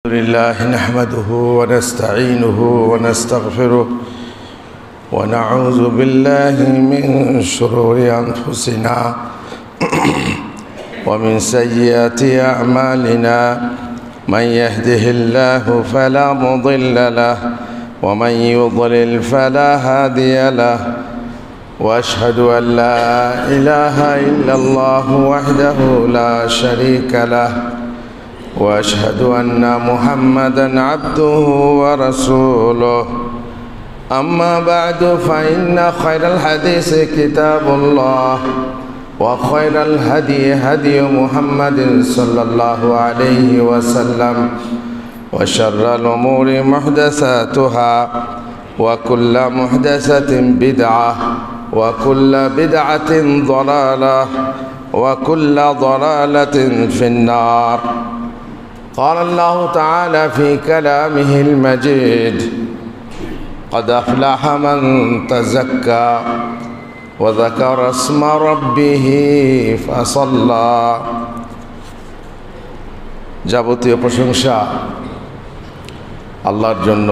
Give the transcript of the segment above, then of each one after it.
لله نحمده ونستعينه ونستغفره ونعوذ بالله من شرور أنفسنا ومن سيئات أعمالنا من يهده الله فلا مضل له ومن يضلل فلا هادي له وأشهد أن لا إله إلا الله وحده لا شريك له وأشهد أن محمدًا عبده ورسوله أما بعد فإن خير الحديث كتاب الله وخير الهدي هدي محمد صلى الله عليه وسلم وشر الأمور محدثاتها وكل محدثة بدعة وكل بدعة ضلالة وكل ضلالة في النار. قال الله تعالى في كلامه المجيد: قد أفلح من تزكى وذكر اسم ربه فصلى। যাবতীয় প্রশংসা আল্লাহর জন্য,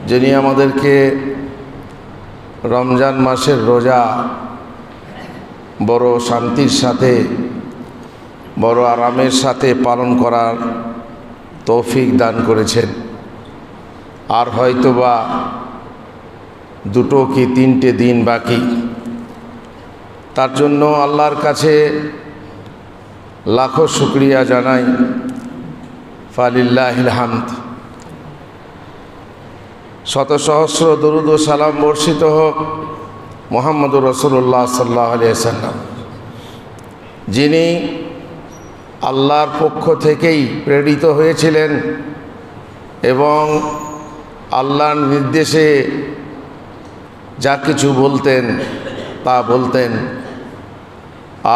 যিনি আমাদেরকে রমজান মাসের রোজা বড় শান্তির সাথে বড় আরামের সাথে পালন করার তৌফিক দান করেছেন। আর হয়তোবা দুটো কি তিনটে দিন বাকি, তার জন্য আল্লাহর কাছে লাখো শুকরিয়া জানাই। ফালিল্লাহিল হামদ। শত সহস্র দরুদ ও সালাম বর্ষিত হোক মুহাম্মদুর রাসূলুল্লাহ সাল্লাল্লাহু আলাইহি ওয়াসাল্লাম, যিনি আল্লাহর পক্ষ থেকেই প্রেরিত হয়েছিলেন এবং আল্লাহর নির্দেশে যা কিছু বলতেন তা বলতেন,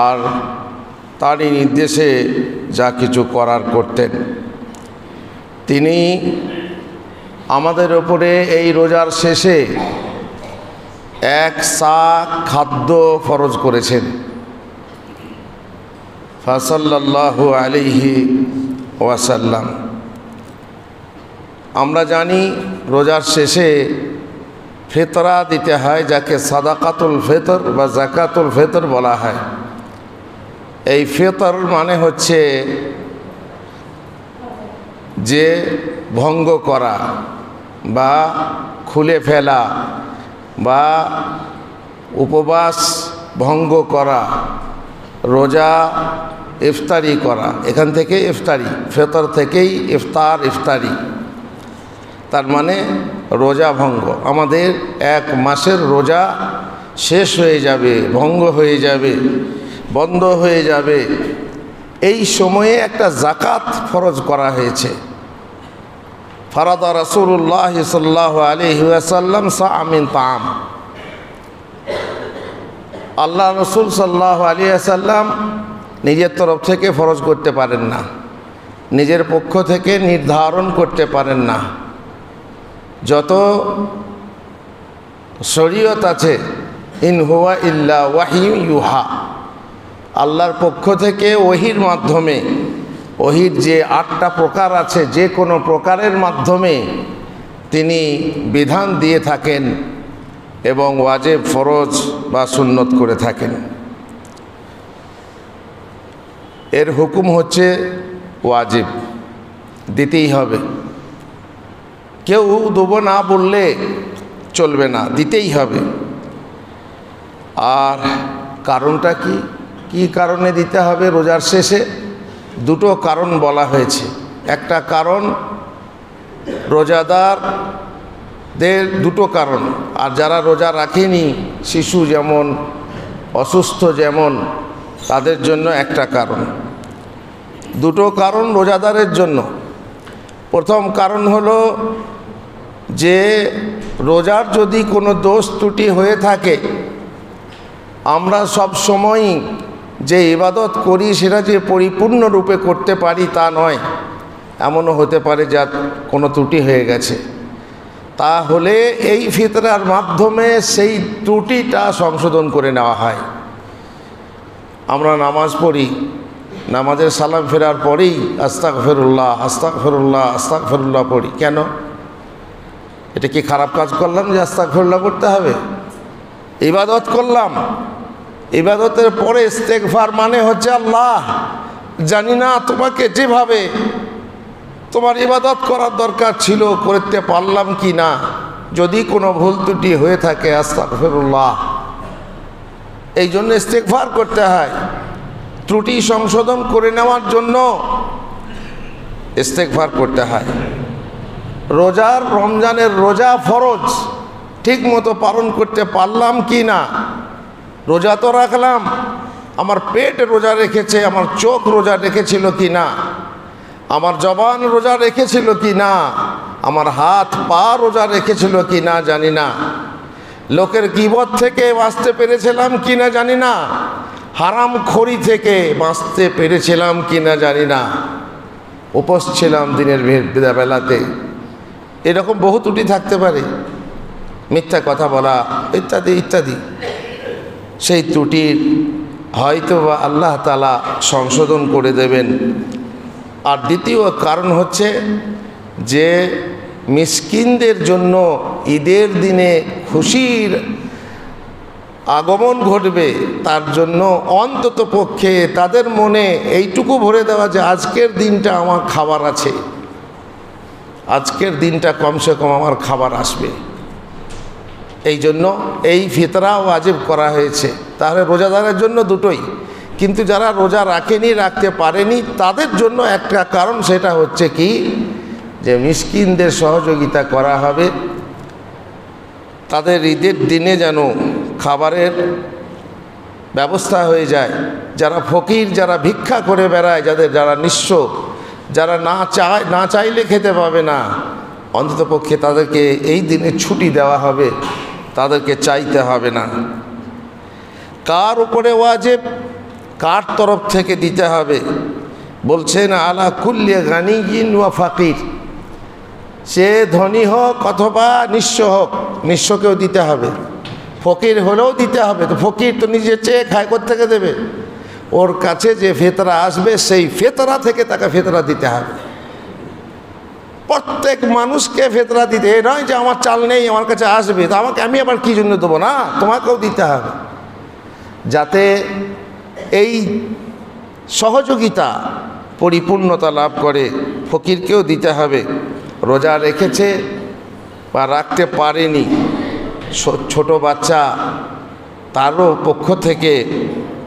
আর তারই নির্দেশে যা কিছু করার করতেন। তিনি আমাদের ওপরে এই রোজার শেষে এক সা খাদ্য ফরজ করেছেন। ফাসাল্লাল্লাহু আলাইহি ওয়াসাল্লাম। আমরা জানি রোজার শেষে ফিতরা দিতে হয়, যাকে সাদাকাতুল ফিতর বা যাকাতুল ফিতর বলা হয়। এই ফিতর মানে হচ্ছে যে ভঙ্গ করা বা খুলে ফেলা বা উপবাস ভঙ্গ করা, রোজা ইফতারি করা। এখান থেকে ইফতারি, ফিতর থেকেই ইফতার, ইফতারি তার মানে রোজা ভঙ্গ। আমাদের এক মাসের রোজা শেষ হয়ে যাবে, ভঙ্গ হয়ে যাবে, বন্ধ হয়ে যাবে। এই সময়ে একটা যাকাত ফরজ করা হয়েছে। ফারাদা রাসূলুল্লাহ সাল্লাল্লাহু আলাইহি ওয়াসাল্লাম সাআ মিন তাআম। আল্লাহ রসুল সাল্লাল্লাহু আলাইহি ওয়াসাল্লাম নিজের তরফ থেকে ফরজ করতে পারেন না, নিজের পক্ষ থেকে নির্ধারণ করতে পারেন না। যত শরীয়ত আছে, ইন হুয়া ইল্লা ওয়াহয়ু ইউহা, আল্লাহর পক্ষ থেকে ওহির মাধ্যমে, ওহির যে 8টা প্রকার আছে, যে কোনো প্রকারের মাধ্যমে তিনি বিধান দিয়ে থাকেন এবং ওয়াজিব, ফরজ বা সুন্নত করে থাকেন। এর হুকুম হচ্ছে ওয়াজিব, দিতেই হবে। কেউ দেবো না বললে চলবে না, দিতেই হবে। আর কারণটা কি, কি কারণে দিতে হবে রোজার শেষে? দুটো কারণ বলা হয়েছে। একটা কারণ রোজাদারদের দুটো কারণ, আর যারা রোজা রাখেনি, শিশু যেমন, অসুস্থ যেমন, তাদের জন্য একটা কারণ। দুটো কারণ রোজাদারের জন্য। প্রথম কারণ হলো যে রোজার যদি কোনো দোষ ত্রুটি হয়ে থাকে, আমরা সব সময়ই যে ইবাদত করি সেটা যে পরিপূর্ণরূপে করতে পারি তা নয়। এমনও হতে পারে যা কোনো ত্রুটি হয়ে গেছে, তাহলে এই ফিতরার মাধ্যমে সেই ত্রুটিটা সংশোধন করে নেওয়া হয়। আমরা নামাজ পড়ি, নামাজের সালাম ফেরার পরেই আস্তাগফিরুল্লাহ আস্তাগফিরুল্লাহ আস্তাগফিরুল্লাহ পড়ি। কেন? এটা কি খারাপ কাজ করলাম যে আস্তাগফিরুল্লাহ করতে হবে? ইবাদত করলাম, ইবাদতের পরে ইস্তেগফার মানে হচ্ছে আল্লাহ জানি না তোমাকে যেভাবে তোমার ইবাদত করার দরকার ছিল করতে পারলাম কি না, যদি কোনো ভুল ত্রুটি হয়ে থাকে আস্তাগফিরুল্লাহ। এই জন্য ইস্তেগফার করতে হয়, ত্রুটি সংশোধন করে নেওয়ার জন্য ইস্তেগফার করতে হয়। রমজানের রোজা ফরজ, ঠিক মতো পালন করতে পারলাম কি না? রোজা তো রাখলাম, আমার পেট রোজা রেখেছে, আমার চোখ রোজা রেখেছিল কি না, আমার জবান রোজা রেখেছিল কি না, আমার হাত পা রোজা রেখেছিল কি না জানি না, লোকের গীবত থেকে বাঁচতে পেরেছিলাম কি না জানি না, হারাম খড়ি থেকে বাঁচতে পেরেছিলাম কি না জানি না, উপোস ছিলাম দিনের বেলাতে, এরকম বহু ত্রুটি থাকতে পারে, মিথ্যা কথা বলা ইত্যাদি ইত্যাদি। সেই ত্রুটির হয়তো বা আল্লাহ তাআলা সংশোধন করে দেবেন। আর দ্বিতীয় কারণ হচ্ছে যে মিসকিনদের জন্য ঈদের দিনে খুশির আগমন ঘটবে, তার জন্য অন্তত পক্ষে তাদের মনে এইটুকু ভরে দেওয়া যে আজকের দিনটা আমার খাবার আছে, আজকের দিনটা কমসে কম আমার খাবার আসবে। এই জন্য এই ফিতরা ওয়াজিব করা হয়েছে। তাহলে রোজাদারের জন্য দুটোই, কিন্তু যারা রোজা রাখেনি, রাখতে পারেনি, তাদের জন্য একটা কারণ, সেটা হচ্ছে কি যে মিসকিনদের সহযোগিতা করা হবে, তাদের ঈদের দিনে যেন খাবারের ব্যবস্থা হয়ে যায়। যারা ফকির, যারা ভিক্ষা করে বেড়ায়, যারা নিঃস্ব, যারা না চাইলে খেতে পাবে না, অন্ততপক্ষে তাদেরকে এই দিনে ছুটি দেওয়া হবে, তাদেরকে চাইতে হবে না। কার উপরে ওয়াজিব, কার তরফ থেকে দিতে হবে? বলছেন আলা কুল্লি গানিয়িন ওয়া ফাকির, সে ধনী হোক অথবা নিঃস্ব হোক, নিঃস্বকেও দিতে হবে, ফকির হলেও দিতে হবে। তো ফকির তো নিজে চেয়ে খায়, কোত্থেকে দেবে? ওর কাছে যে ফেতরা আসবে সেই ফেতরা থেকে তাকে ফেতরা দিতে হবে। প্রত্যেক মানুষকে ফেতরা দিতে, এ নয় যে আমার চাল নেই, আমার কাছে আসবে তো আমি আবার কী জন্য দেবো, না, তোমাকেও দিতে হবে, যাতে এই সহযোগিতা পরিপূর্ণতা লাভ করে। ফকিরকেও দিতে হবে। রোজা রেখেছে বা রাখতে পারেনি, ছোট বাচ্চা, তারও পক্ষ থেকে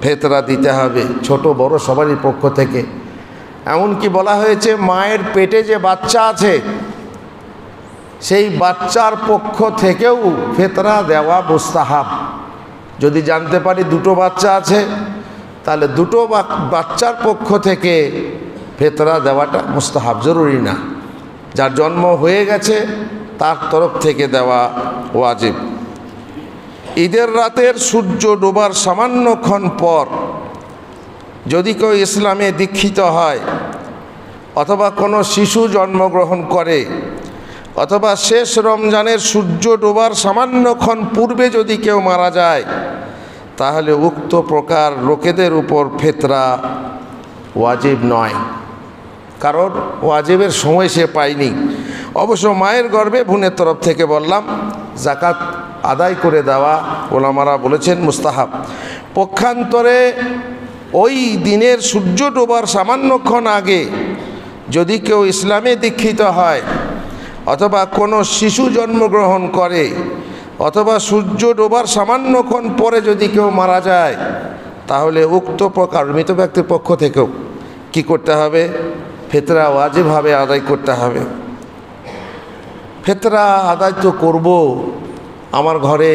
ফেতরা দিতে হবে, ছোট বড় সবারই পক্ষ থেকে। এমনকি বলা হয়েছে মায়ের পেটে যে বাচ্চা আছে সেই বাচ্চার পক্ষ থেকেও ফেতরা দেওয়া মুস্তাহাব। যদি জানতে পারি দুটো বাচ্চা আছে, তাহলে দুটো বাচ্চার পক্ষ থেকে ফেতরা দেওয়াটা মুস্তাহাব, জরুরি না। যার জন্ম হয়ে গেছে তার তরফ থেকে দেওয়া ওয়াজিব। ঈদের রাতের সূর্য ডোবার সামান্যক্ষণ পর যদি কেউ ইসলামে দীক্ষিত হয়, অথবা কোনো শিশু জন্মগ্রহণ করে, অথবা শেষ রমজানের সূর্য ডোবার সামান্যক্ষণ পূর্বে যদি কেউ মারা যায়, তাহলে উক্ত প্রকার লোকেদের উপর ফিতরা ওয়াজিব নয়, কারণ ওয়াজিবের সময় সে পায়নি। অবশ্য মায়ের গর্ভে বোনের তরফ থেকে বললাম যাকাত আদায় করে দেওয়া ওলামারা বলেছেন মুস্তাহাব। পক্ষান্তরে ওই দিনের সূর্য ডোবার সামান্যক্ষণ আগে যদি কেউ ইসলামে দীক্ষিত হয়, অথবা কোনো শিশু জন্মগ্রহণ করে, অথবা সূর্য ডোবার সামান্যক্ষণ পরে যদি কেউ মারা যায়, তাহলে উক্ত প্রকার মৃত ব্যক্তির পক্ষ থেকেও কি করতে হবে? ফিতরা ওয়াজিবভাবে আদায় করতে হবে। ফিতরা আদায় তো করব, আমার ঘরে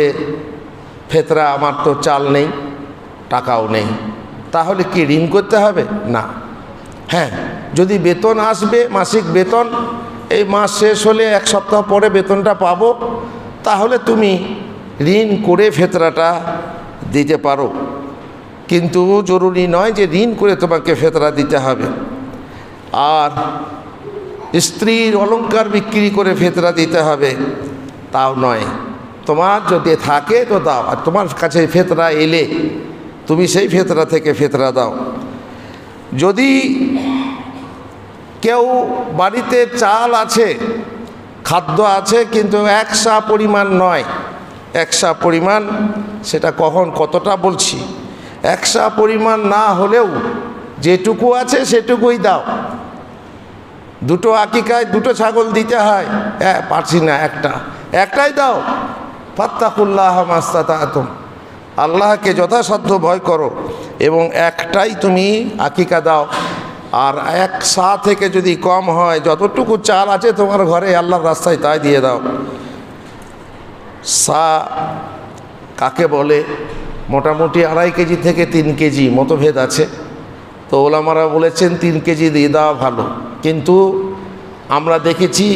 ফিতরা, আমার তো চাল নেই, টাকাও নেই, তাহলে কি ঋণ করতে হবে? না। হ্যাঁ, যদি বেতন আসবে, মাসিক বেতন, এই মাস শেষ হলে এক সপ্তাহ পরে বেতনটা পাবো, তাহলে তুমি ঋণ করে ফিতরাটা দিতে পারো, কিন্তু জরুরি নয় যে ঋণ করে তোমাকে ফিতরা দিতে হবে। আর স্ত্রীর অলংকার বিক্রি করে ফিতরা দিতে হবে তাও নয়। তোমার যদি থাকে তো দাও, আর তোমার কাছে ফিতরা এলে তুমি সেই ফিতরা থেকে ফিতরা দাও। যদি কেউ বাড়িতে চাল আছে, খাদ্য আছে, কিন্তু একশা পরিমাণ নয়, একশা পরিমাণ, সেটা কখন কতটা বলছি, একশা পরিমাণ না হলেও যেটুকু আছে সেটুকুই দাও। দুটো আকিকায় দুটো ছাগল দিতে হয়, পারছি না, একটাই দাও। ফাত্তাকুল্লাহ মাস্তাতাতুম, আল্লাহকে যথাসাধ্য ভয় করো এবং একটাই তুমি আকিকা দাও। আর এক সা থেকে যদি কম হয়, যতটুকু চাল আছে তোমার ঘরে আল্লাহর রাস্তায় তাই দিয়ে দাও। সা কাকে বলে? মোটামুটি 2.5 কেজি থেকে 3 কেজি, মতভেদ আছে। তো ওলামারা বলেছেন 3 কেজি দিয়ে দেওয়া ভালো, কিন্তু আমরা দেখেছি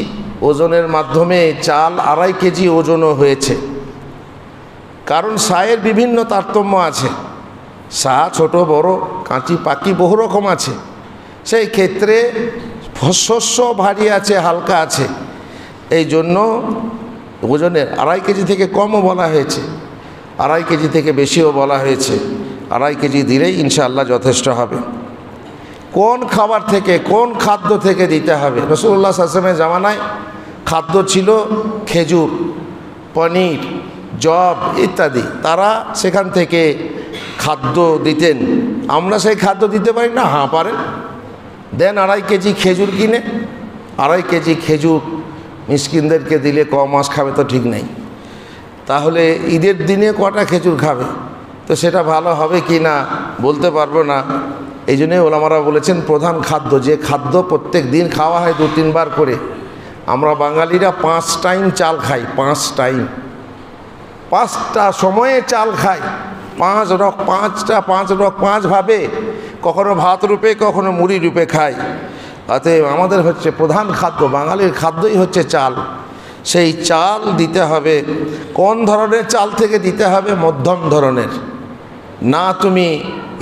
ওজনের মাধ্যমে চাল 2.5 কেজি ওজনও হয়েছে। কারণ সায়ের বিভিন্ন তারতম্য আছে, সা ছোট বড়, কাঁচি পাকি বহু রকম আছে। সেই ক্ষেত্রে শস্য ভারী আছে, হালকা আছে, এই জন্য ওজনের 2.5 কেজি থেকে কমও বলা হয়েছে, 2.5 কেজি থেকে বেশিও বলা হয়েছে। 2.5 কেজি দিলেই ইনশাআল্লাহ যথেষ্ট হবে। কোন খাবার থেকে, কোন খাদ্য থেকে দিতে হবে? রাসূলুল্লাহ সাল্লাল্লাহু আলাইহি ওয়াসাল্লামের জামানায় খাদ্য ছিল খেজুর, পনির, জব ইত্যাদি, তারা সেখান থেকে খাদ্য দিতেন। আমরা সেই খাদ্য দিতে পারি না? হ্যাঁ পারেন, দেন 2.5 কেজি খেজুর কিনে, 2.5 কেজি খেজুর মিসকিনদেরকে দিলে মাস খাবে তো ঠিক নেই। তাহলে ঈদের দিনে কটা খেজুর খাবে? তো সেটা ভালো হবে কি না বলতে পারবো না। এই জন্যই ওলামারা বলেছেন প্রধান খাদ্য, যে খাদ্য প্রত্যেক দিন খাওয়া হয় 2-3 বার করে। আমরা বাঙালিরা 5 টাইম চাল খাই, 5 টাইম, 5টা সময়ে চাল খাই, 5 রক, 5 ভাবে, কখনো ভাত রূপে, কখনো মুড়ি রূপে খাই। অতএব আমাদের হচ্ছে প্রধান খাদ্য, বাঙালির খাদ্যই হচ্ছে চাল। সেই চাল দিতে হবে। কোন ধরনের চাল থেকে দিতে হবে? মধ্যম ধরনের, না তুমি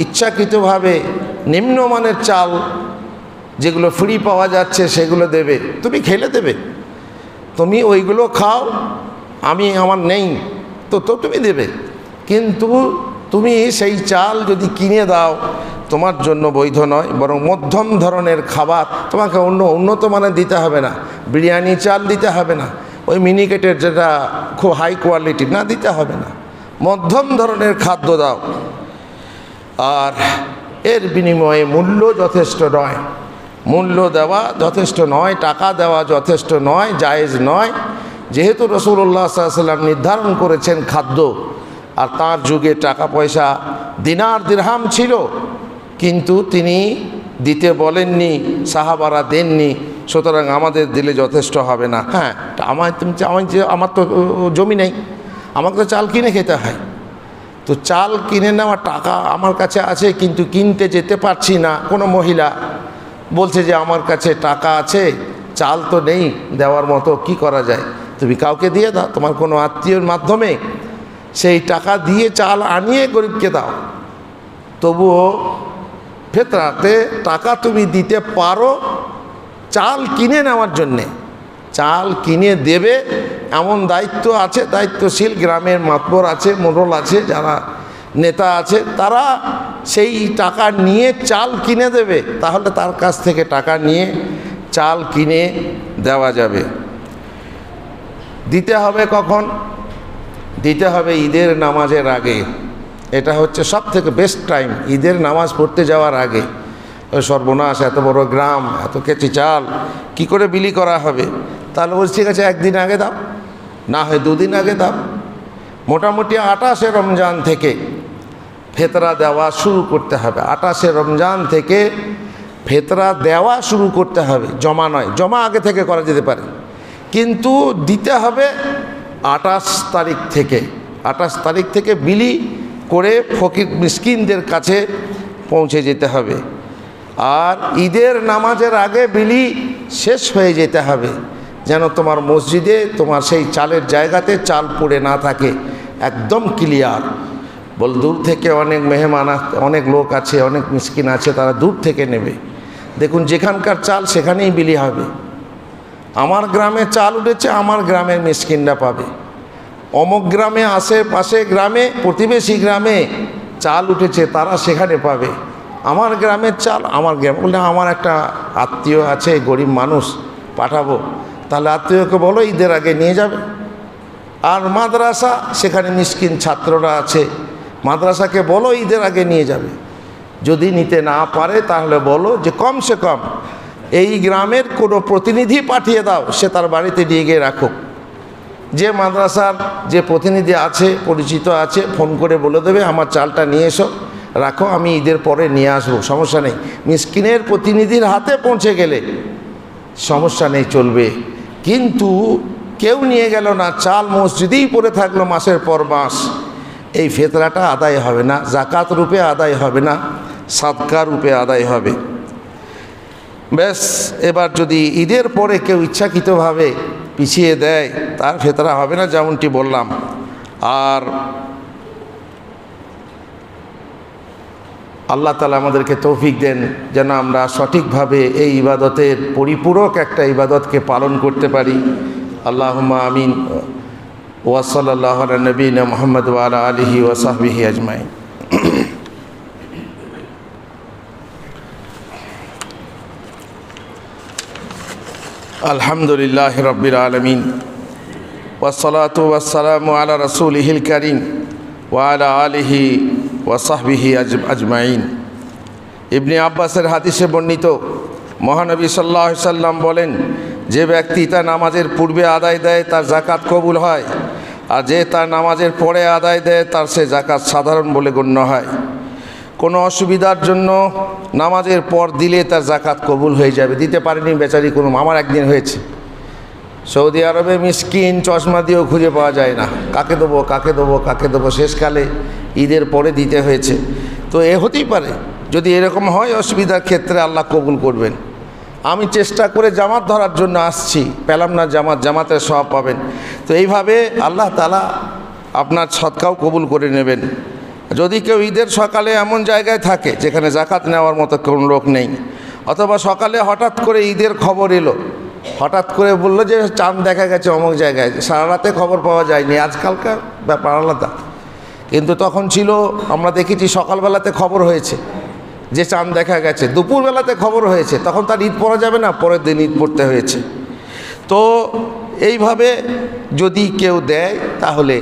ইচ্ছাকৃতভাবে নিম্নমানের চাল যেগুলো ফ্রি পাওয়া যাচ্ছে সেগুলো দেবে। তুমি খেলে দেবে, তুমি ওইগুলো খাও, আমার নেই তো তুমি দেবে, কিন্তু তুমি সেই চাল যদি কিনে দাও তোমার জন্য বৈধ নয়। বরং মধ্যম ধরনের খাবার, তোমাকে উন্নত মানের দিতে হবে না, বিরিয়ানি চাল দিতে হবে না, ওই মিনিকেটের যেটা খুব হাই কোয়ালিটি না, দিতে হবে না, মধ্যম ধরনের খাদ্য দাও। আর এর বিনিময়ে মূল্য যথেষ্ট নয়, মূল্য দেওয়া যথেষ্ট নয়, টাকা দেওয়া যথেষ্ট নয়, জায়েজ নয়। যেহেতু রাসূলুল্লাহ সাল্লাল্লাহু আলাইহি ওয়াসাল্লাম নির্ধারণ করেছেন খাদ্য, আর তার যুগে টাকা পয়সা দিনার দিরহাম ছিল, কিন্তু তিনি দিতে বলেননি, সাহাবারা দেননি, সুতরাং আমাদের দিলে যথেষ্ট হবে না। হ্যাঁ, আমার তো জমি নেই, আমাকে তো চাল কিনে খেতে হয়, তো চাল কিনে নেওয়া টাকা আমার কাছে আছে কিন্তু কিনতে যেতে পারছি না। কোনো মহিলা বলছে যে আমার কাছে টাকা আছে, চাল তো নেই দেওয়ার মতো, কি করা যায়? তুমি কাউকে দিয়ে দাও, তোমার কোনো আত্মীয়র মাধ্যমে সেই টাকা দিয়ে চাল আনিয়ে গরিবকে দাও। তবুও ফেতরাতে টাকা তুমি দিতে পারো চাল কিনে নেওয়ার জন্যে, চাল কিনে দেবে এমন দায়িত্ব আছে, দায়িত্বশীল গ্রামের মাতবর আছে, মোড়ল আছে, যারা নেতা আছে, তারা সেই টাকা নিয়ে চাল কিনে দেবে। তাহলে তার কাছ থেকে টাকা নিয়ে চাল কিনে দেওয়া যাবে। দিতে হবে কখন? দিতে হবে ঈদের নামাজের আগে। এটা হচ্ছে সব থেকে বেস্ট টাইম, ঈদের নামাজ পড়তে যাওয়ার আগে। সর্বনাশ, এত বড় গ্রাম, এত কেজি চাল কি করে বিলি করা হবে? তাহলে বলছি ঠিক আছে, 1 দিন আগে দাও, না হয় 2 দিন আগে দাও। মোটামুটি 28শে রমজান থেকে ফেতরা দেওয়া শুরু করতে হবে। 28শে রমজান থেকে ফেতরা দেওয়া শুরু করতে হবে, জমা নয়। জমা আগে থেকে করা যেতে পারে, কিন্তু দিতে হবে 28 তারিখ থেকে। 28 তারিখ থেকে বিলি করে ফকির মিসকিনদের কাছে পৌঁছে যেতে হবে। আর ঈদের নামাজের আগে বিলি শেষ হয়ে যেতে হবে, যেন তোমার মসজিদে তোমার সেই চালের জায়গাতে চাল পড়ে না থাকে, একদম ক্লিয়ার। দূর থেকে অনেক মেহমান, অনেক লোক আছে, অনেক মিসকিন আছে, তারা দূর থেকে নেবে। দেখুন, যেখানকার চাল সেখানেই বিলি হবে। আমার গ্রামে চাল উঠেছে, আমার গ্রামের মিসকিনরা পাবে। অমুক গ্রামে, আশেপাশে গ্রামে, প্রতিবেশী গ্রামে চাল উঠেছে, তারা সেখানে পাবে। আমার গ্রামের চাল আমার গ্রাম, বললে আমার একটা আত্মীয় আছে গরিব মানুষ, পাঠাবো। তাহলে আত্মীয়কে বলো ঈদের আগে নিয়ে যাবে। আর মাদ্রাসা, সেখানে মিসকিন ছাত্ররা আছে, মাদ্রাসাকে বলো ঈদের আগে নিয়ে যাবে। যদি নিতে না পারে তাহলে বলো যে কমসে কম এই গ্রামের কোনো প্রতিনিধি পাঠিয়ে দাও, সে তার বাড়িতে নিয়ে গিয়ে রাখুক। যে মাদ্রাসার যে প্রতিনিধি আছে, পরিচিত আছে, ফোন করে বলে দেবে আমার চালটা নিয়ে এসো, রাখো, আমি ঈদের পরে নিয়ে আসবো, সমস্যা নেই। মিসকিনের প্রতিনিধির হাতে পৌঁছে গেলে সমস্যা নেই, চলবে। কিন্তু কেউ নিয়ে গেল না, চাল মসজিদেই পড়ে থাকলো মাসের পর মাস, এই ফিতরাটা আদায় হবে না, জাকাত রূপে আদায় হবে না, সাদকা রূপে আদায় হবে। ব্যাস, এবার যদি ঈদের পরে কেউ ইচ্ছাকৃতভাবে পিছিয়ে দেয়, তার ফিতরা হবে না, যেমনটি বললাম। আর আল্লাহ তাআলা আমাদেরকে তৌফিক দেন যেন আমরা সঠিকভাবে এই ইবাদতের পরিপূরক একটা ইবাদতকে পালন করতে পারি। আল্লাহুম্মা আমিন। ওয়া সাল্লাল্লাহু আলা নবিয়িনা মুহাম্মদ ওয়া আলা আলিহি ওয়া সাহবিহি আজমাইন। আলহামদুলিল্লাহি রাব্বিল আলামিন ওয়াসসালাতু ওয়াসসালামু আলা রাসূলিহিল কারীম ওয়া আলা আলিহি ওয়া সাহবিহি আজমাইন। ইবনে আব্বাসের হাদিসে বর্ণিত, মহানবী সাল্লাল্লাহু আলাইহি সাল্লাম বলেন, যে ব্যক্তি তার নামাজের পূর্বে আদায় দেয় তার জাকাত কবুল হয়, আর যে তার নামাজের পরে আদায় দেয় তার সে জাকাত সাধারণ বলে গণ্য হয়। কোনো অসুবিধার জন্য নামাজের পর দিলে তার জাকাত কবুল হয়ে যাবে। দিতে পারেনি বেচারি কোনো, আমার একদিন হয়েছে, সৌদি আরবে মিসকিন, চশমা দিয়েও খুঁজে পাওয়া যায় না, কাকে দেবো কাকে দেবো কাকে দেবো, শেষকালে ঈদের পরে দিতে হয়েছে। তো হতেই পারে, যদি এরকম হয় অসুবিধার ক্ষেত্রে আল্লাহ কবুল করবেন। আমি চেষ্টা করে জামাত ধরার জন্য আসছি, পেলাম না জামাত, জামাতের সওয়াব পাবেন। তো এইভাবে আল্লাহ তাআলা আপনার সদকাও কবুল করে নেবেন। যদি কেউ ঈদের সকালে এমন জায়গায় থাকে যেখানে জাকাত নেওয়ার মতো কোনো লোক নেই, অথবা সকালে হঠাৎ করে ঈদের খবর এলো, হঠাৎ করে বললো যে চাঁদ দেখা গেছে অমুক জায়গায়, সারা রাতে খবর পাওয়া যায়নি, আজকালকার ব্যাপার আলাদা। কিন্তু তখন ছিল, আমরা দেখেছি সকালবেলাতে খবর হয়েছে যে চাঁদ দেখা গেছে, দুপুরবেলাতে খবর হয়েছে, তখন তার ঈদ পড়া যাবে না, পরের দিন ঈদ পড়তে হয়েছে। তো এইভাবে যদি কেউ দেয় তাহলে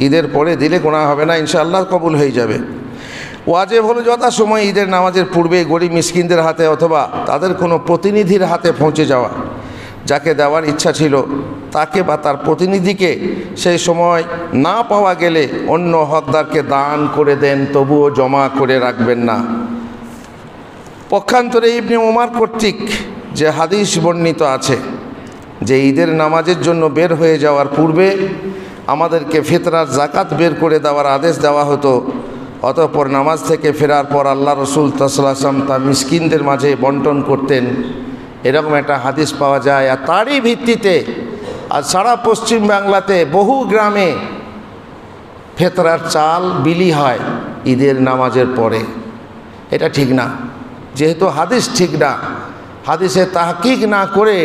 ঈদের পরে দিলে গুনাহ হবে না, ইনশাআল্লাহ কবুল হয়ে যাবে। ওয়াজিব হলো যথাসময় ঈদের নামাজের পূর্বে গরিব মিসকিনদের হাতে অথবা তাদের কোনো প্রতিনিধির হাতে পৌঁছে যাওয়া। যাকে দেওয়ার ইচ্ছা ছিল তাকে বা তার প্রতিনিধিকে সেই সময় না পাওয়া গেলে অন্য হকদারকে দান করে দেন, তবুও জমা করে রাখবেন না। পক্ষান্তরে ইবনে ওমর কর্তৃক যে হাদিস বর্ণিত আছে যে ঈদের নামাজের জন্য বের হয়ে যাওয়ার পূর্বে আমাদেরকে ফিতরার জাকাত বের করে দেওয়ার আদেশ দেওয়া হতো, অতঃপর নামাজ থেকে ফেরার পর আল্লাহ রসুল সাল্লাল্লাহু আলাইহি ওয়াসাল্লাম তা মিসকিনদের মাঝে বন্টন করতেন, এরকম একটা হাদিস পাওয়া যায়। আর তারই ভিত্তিতে আজ সারা পশ্চিম বাংলাতে বহু গ্রামে ফিতরার চাল বিলি হয় ঈদের নামাজের পরে। এটা ঠিক না, যেহেতু হাদিস ঠিক না, হাদিসে তাহকিক না করে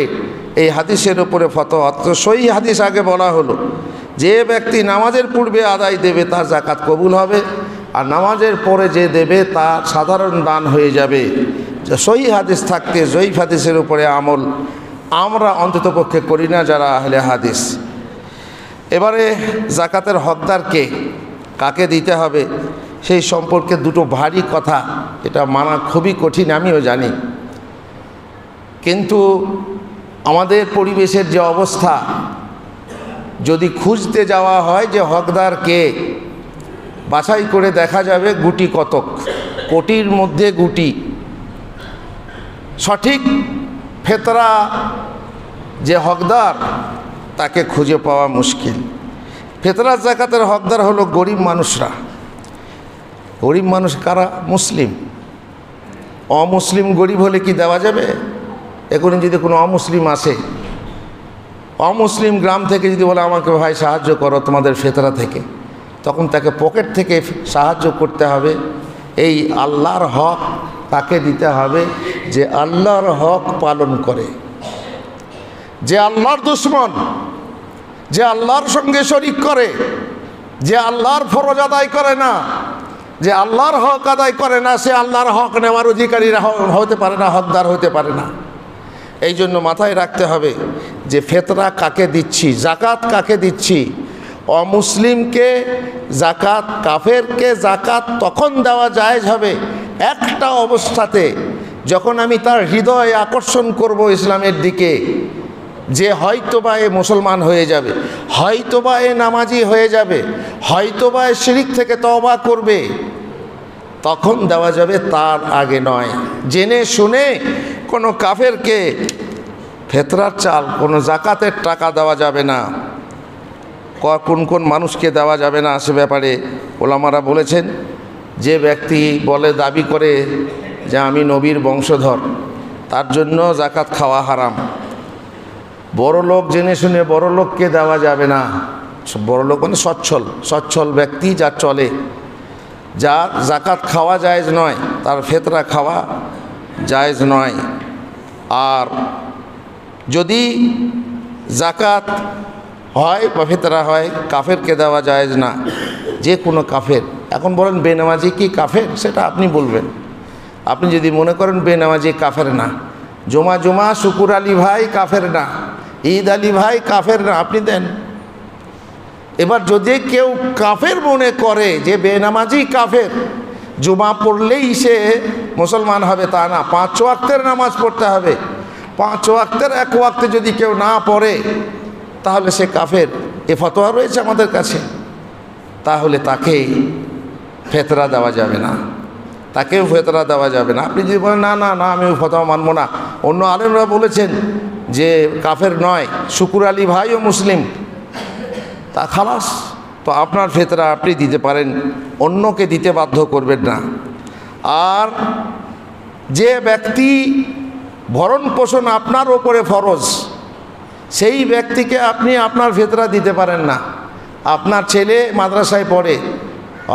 এই হাদিসের উপরে ফতোয়া। তো সহিহ হাদিস আগে বলা হলো, যে ব্যক্তি নামাজের পূর্বে আদায় দেবে তার জাকাত কবুল হবে, আর নামাজের পরে যে দেবে তার সাধারণ দান হয়ে যাবে। সহিহ হাদিস থাকতে জয়ীফ হাদিসের উপরে আমল আমরা অন্ততপক্ষে করি না যারা আহলে হাদিস। এবারে জাকাতের হকদারকে কাকে দিতে হবে সেই সম্পর্কে দুটো ভারী কথা, এটা মানা খুবই কঠিন, আমিও জানি। কিন্তু আমাদের পরিবেশের যে অবস্থা, যদি খুঁজতে যাওয়া হয় যে হকদার কে, বাছাই করে দেখা যাবে গুটি কতক, কোটির মধ্যে গুটি। সঠিক ফিতরা যে হকদার তাকে খুঁজে পাওয়া মুশকিল। ফিতরা জাকাতের হকদার হলো গরিব মানুষরা। গরিব মানুষ কারা? মুসলিম। অমুসলিম গরিব হলে কি দেওয়া যাবে? এখন যদি কোনো অমুসলিম আসে, অমুসলিম গ্রাম থেকে যদি বলে আমাকে ভাই সাহায্য করো তোমাদের ফিতরা থেকে, তখন তাকে পকেট থেকে সাহায্য করতে হবে। এই আল্লাহর হক তাকে দিতে হবে যে আল্লাহর হক পালন করে, যে আল্লাহর দুশমন, যে আল্লাহর সঙ্গে শরিক করে, যে আল্লাহর ফরজ আদায় করে না, যে আল্লাহর হক আদায় করে না, সে আল্লাহর হক নেওয়ার অধিকারী হতে পারে না, হকদার হতে পারে না। এই জন্য মাথায় রাখতে হবে যে ফিতরা কাকে দিচ্ছি, জাকাত কাকে দিচ্ছি। অমুসলিমকে জাকাত, কাফেরকে জাকাত তখন দেওয়া জায়েজ হবে একটা অবস্থাতে, যখন আমি তার হৃদয় আকর্ষণ করব ইসলামের দিকে, যে হয়তোবা এ মুসলমান হয়ে যাবে, হয়তোবা এ নামাজি হয়ে যাবে, হয়তোবা এ শিরিক থেকে তওবা করবে, তখন দেওয়া যাবে, তার আগে নয়। জেনে শুনে কোনো কাফেরকে ফিতরার চাল, কোনো জাকাতের টাকা দেওয়া যাবে না। কোন কোন মানুষকে দেওয়া যাবে না সে ব্যাপারে ওলামারা বলেছেন, যে ব্যক্তি বলে, দাবি করে যে আমি নবীর বংশধর, তার জন্য জাকাত খাওয়া হারাম। বড় লোক, জেনে শুনে বড় লোককে দেওয়া যাবে না। বড় লোক মানে সচ্ছল ব্যক্তি, যার চলে, যার জাকাত খাওয়া জায়েজ নয়, তার ফিতরা খাওয়া জায়েজ নয়। আর যদি জাকাত হয় বা ফিতরা হয়, কাফেরকে দেওয়া জায়েজ না। যে কোনো কাফের, এখন বলেন বেনামাজি কি কাফের, সেটা আপনি বলবেন। আপনি যদি মনে করেন বেনামাজি কাফের না, জুমা শুকুর আলী ভাই কাফের না, ঈদ আলী ভাই কাফের না, আপনি দেন। এবার যদি কেউ কাফের মনে করে যে বেনামাজি কাফের, জুমা পড়লেই সে মুসলমান হবে তা না, 5 ওয়াক্তের নামাজ পড়তে হবে। 5 ওয়াক্তের 1 ওয়াক্তে যদি কেউ না পড়ে তাহলে সে কাফের, এ ফতোয়া রয়েছে আমাদের কাছে। তাহলে তাকে ফিতরা দেওয়া যাবে না, তাকেও ফিতরা দেওয়া যাবে না। আপনি যদি বলেন না না না আমি ফতোয়া মানব না, অন্য আলেমরা বলেছেন যে কাফের নয়, শুকুর আলী ভাইও মুসলিম, তা খালাস, তো আপনার ফিতরা আপনি দিতে পারেন, অন্যকে দিতে বাধ্য করবেন না। আর যে ব্যক্তি ভরণ পোষণ আপনার ওপরে ফরজ, সেই ব্যক্তিকে আপনি আপনার ফিতরা দিতে পারেন না। আপনার ছেলে মাদ্রাসায় পড়ে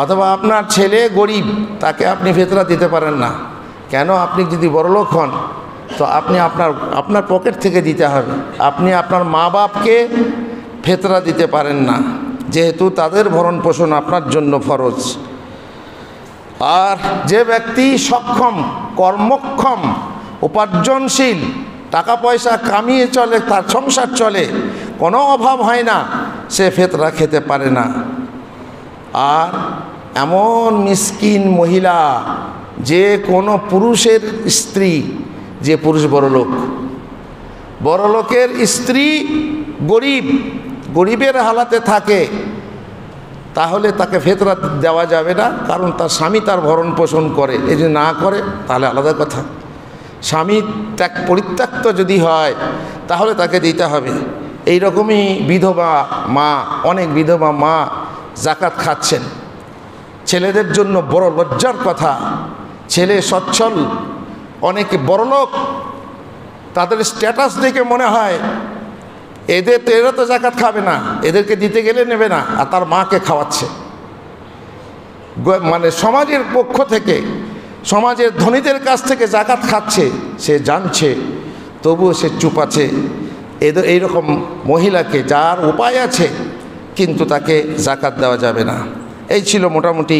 অথবা আপনার ছেলে গরিব, তাকে আপনি ফিতরা দিতে পারেন না। কেন? আপনি যদি বড়লোক হন তো আপনি আপনার পকেট থেকে দিতে হবে। আপনি আপনার মা বাপকে ফিতরা দিতে পারেন না, যেহেতু তাদের ভরণ পোষণ আপনার জন্য ফরজ। আর যে ব্যক্তি সক্ষম, কর্মক্ষম, উপার্জনশীল, টাকা পয়সা কামিয়ে চলে, তার সংসার চলে, কোনো অভাব হয় না, সে ফিতরা খেতে পারে না। আর এমন মিসকিন মহিলা, যে কোনো পুরুষের স্ত্রী, যে পুরুষ বড়লোকের স্ত্রী গরিবের হালাতে থাকে, তাহলে তাকে ফিতরা দেওয়া যাবে না, কারণ তার স্বামী তার ভরণ পোষণ করে। এই যদি না করে তাহলে আলাদা কথা। স্বামী পরিত্যক্ত যদি হয় তাহলে তাকে দিতে হবে। এই রকমই বিধবা মা, অনেক বিধবা মা জাকাত খাচ্ছেন। ছেলেদের জন্য বড় লজ্জার কথা, ছেলে সচ্ছল, অনেকে বড়লোক, তাদের স্ট্যাটাস দেখে মনে হয় এরা তো জাকাত খাবে না, এদেরকে দিতে গেলে নেবে না, আর তার মাকে খাওয়াচ্ছে। মানে সমাজের পক্ষ থেকে, সমাজের ধনীদের কাছ থেকে জাকাত খাচ্ছে, সে জানছে তবুও সে চুপ আছে। এইরকম মহিলাকে, যার উপায় আছে কিন্তু তাকে জাকাত দেওয়া যাবে না। এই ছিল মোটামুটি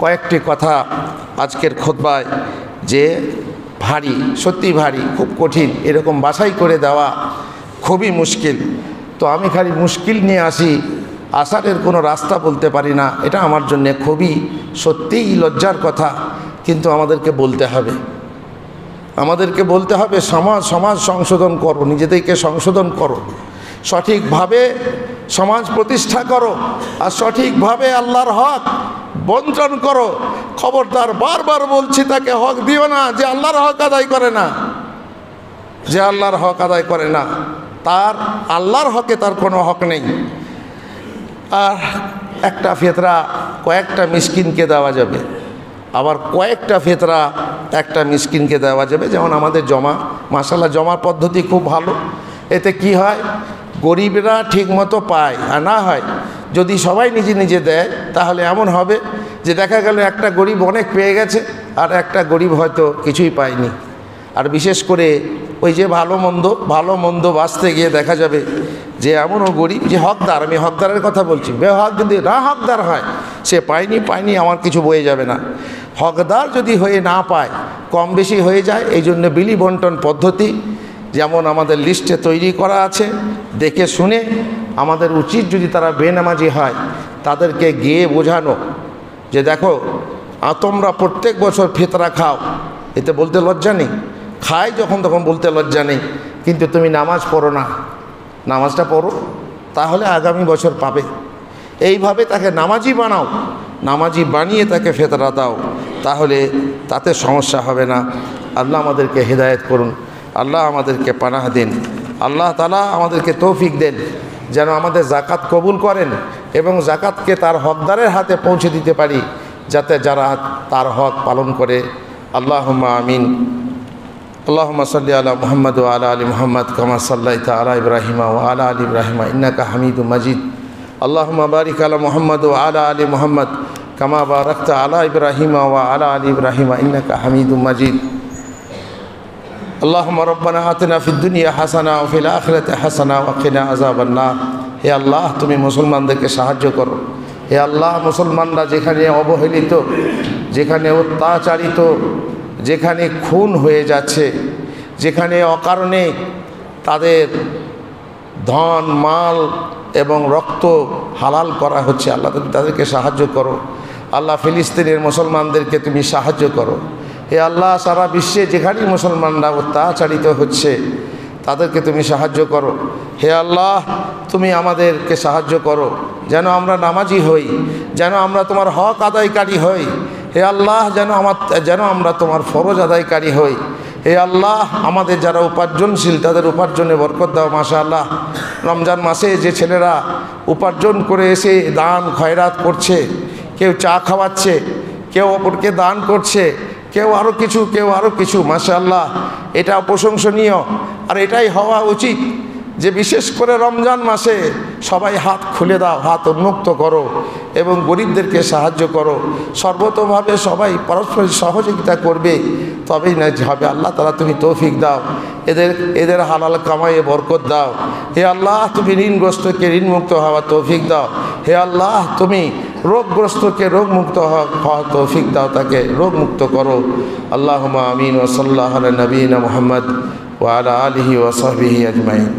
কয়েকটি কথা আজকের খুতবায়, যে ভারী, সত্যি ভারী, খুব কঠিন, এরকম বাছাই করে দেওয়া খুবই মুশকিল। তো আমি খালি মুশকিল নিয়ে আসারের কোনো রাস্তা বলতে পারি না, এটা আমার জন্য খুবই সত্যিই লজ্জার কথা। কিন্তু আমাদেরকে বলতে হবে, সমাজ সংশোধন করো, নিজেদেরকে সংশোধন করো, সঠিকভাবে সমাজ প্রতিষ্ঠা করো, আর সঠিকভাবে আল্লাহর হক বন্টন করো। খবরদার, বারবার বলছি, তাকে হক দিও না যে আল্লাহর হক আদায় করে না, তার আল্লাহর হকে তার কোনো হক নেই। আর একটা ফিতরা কয়েকটা মিসকিনকে দেওয়া যাবে, আবার কয়েকটা ফিতরা একটা মিসকিনকে দেওয়া যাবে। যেমন আমাদের মাশাআল্লাহ জমা পদ্ধতি খুব ভালো। এতে কি হয়, গরিবরা ঠিকমতো পায়। আর না হয় যদি সবাই নিজে নিজে দেয়, তাহলে এমন হবে যে দেখা গেল একটা গরিব অনেক পেয়ে গেছে, আর একটা গরিব হয়তো কিছুই পায়নি। আর বিশেষ করে ওই যে ভালো মন্দ বাঁচতে গিয়ে দেখা যাবে যে এমনও গরিব যে হকদার, আমি হকদারের কথা বলছি, বেহক যদি না হকদার হয় সে পায়নি আমার কিছু বয়ে যাবে না। হকদার যদি হয়ে না পায়, কম বেশি হয়ে যায়, এই জন্য বিলি বন্টন পদ্ধতি যেমন আমাদের লিস্টে তৈরি করা আছে, দেখে শুনে আমাদের উচিত যদি তারা বেনামাজি হয় তাদেরকে গিয়ে বোঝানো যে দেখো তোমরা প্রত্যেক বছর ফিতরা খাও, এতে বলতে লজ্জা নেই, খাই যখন তখন বলতে লজ্জা নেই, কিন্তু তুমি নামাজ পড়ো না, নামাজটা পড়ো তাহলে আগামী বছর পাবে। এইভাবে তাকে নামাজি বানাও, নামাজি বানিয়ে তাকে ফিতরা দাও, তাহলে তাতে সমস্যা হবে না। আল্লাহ আমাদেরকে হেদায়েত করুন, আল্লাহ আমাদেরকে পানাহ দিন, আল্লাহ তাআলা আমাদেরকে তৌফিক দেন যেন আমাদের যাকাত কবুল করেন এবং যাকাতকে তার হকদারের হাতে পৌঁছে দিতে পারি, যাতে যারা তার হক পালন করে। আল্লাহুম্মা আমিন। আল্লাহুম্মা সাল্লি আলা মুহাম্মদ ওয়া আলা আলি মুহাম্মদ কামা সাল্লাইতা আলা ইব্রাহিম ওয়া আলা আলি ইব্রাহিম ইন্নাকা হামিদুম মাজিদ। আল্লাহুম্মা বারিক আলা মুহাম্মদ ওয়া আলা আলি মুহাম্মদ কামা বারাকতা আলা ইব্রাহিম ওয়া আলা আলি ইব্রাহিম ইন্নাকা হামিদুম মাজিদ। আল্লাহুম্মা রব্বানা আতিনা ফিদ দুনিয়া হাসানা ওয়া ফিল আখিরাতি হাসানা ওয়া কিনা আযাবান নার। হে আল্লাহ, তুমি মুসলমানদেরকে সাহায্য করো। হে আল্লাহ, মুসলমানরা যেখানে অবহেলিত, যেখানে অত্যাচারিত, যেখানে খুন হয়ে যাচ্ছে, যেখানে অকারণে তাদের ধন মাল এবং রক্ত হালাল করা হচ্ছে, আল্লাহ তুমি তাদেরকে সাহায্য করো। আল্লাহ, ফিলিস্তিনের মুসলমানদেরকে তুমি সাহায্য করো। হে আল্লাহ, সারা বিশ্বে যেখানেই মুসলমানরা অত্যাচারিত হচ্ছে তাদেরকে তুমি সাহায্য করো। হে আল্লাহ, তুমি আমাদেরকে সাহায্য করো যেন আমরা নামাজি হই, যেন আমরা তোমার হক আদায়কারী হই। হে আল্লাহ, যেন আমরা তোমার ফরজ আদায়কারী হই। হে আল্লাহ, আমাদের যারা উপার্জনশীল তাদের উপার্জনে বরকত দাও। মাশাআল্লাহ, রমজান মাসে যে ছেলেরা উপার্জন করে এসে দান খয়রাত করছে, কেউ চা খাওয়াচ্ছে, কেউ অপরকে দান করছে, কেউ আরও কিছু, মাশাআল্লাহ, এটা প্রশংসনীয়। আর এটাই হওয়া উচিত যে বিশেষ করে রমজান মাসে সবাই হাত খুলে দাও, হাত উন্মুক্ত করো এবং গরিবদেরকে সাহায্য করো। সর্বতোভাবে সবাই পরস্পর সহযোগিতা করবে, তবেই না হবে। আল্লাহ তাআলা তুমি তৌফিক দাও, এদের হালাল কামাইয়ে বরকত দাও। হে আল্লাহ, তুমি ঋণগ্রস্তকে ঋণমুক্ত হওয়ার তৌফিক দাও। হে আল্লাহ, তুমি রোগগ্রস্তকে রোগমুক্ত হওয়ার তৌফিক দাও, তাকে রোগমুক্ত করো। আল্লাহুম্মা আমিন। ওয়া সাল্লাল্লাহু আলা নবিয়িনা মুহাম্মদ ওয়া আলা আলিহি ওয়া সাহবিহি আজমাইন।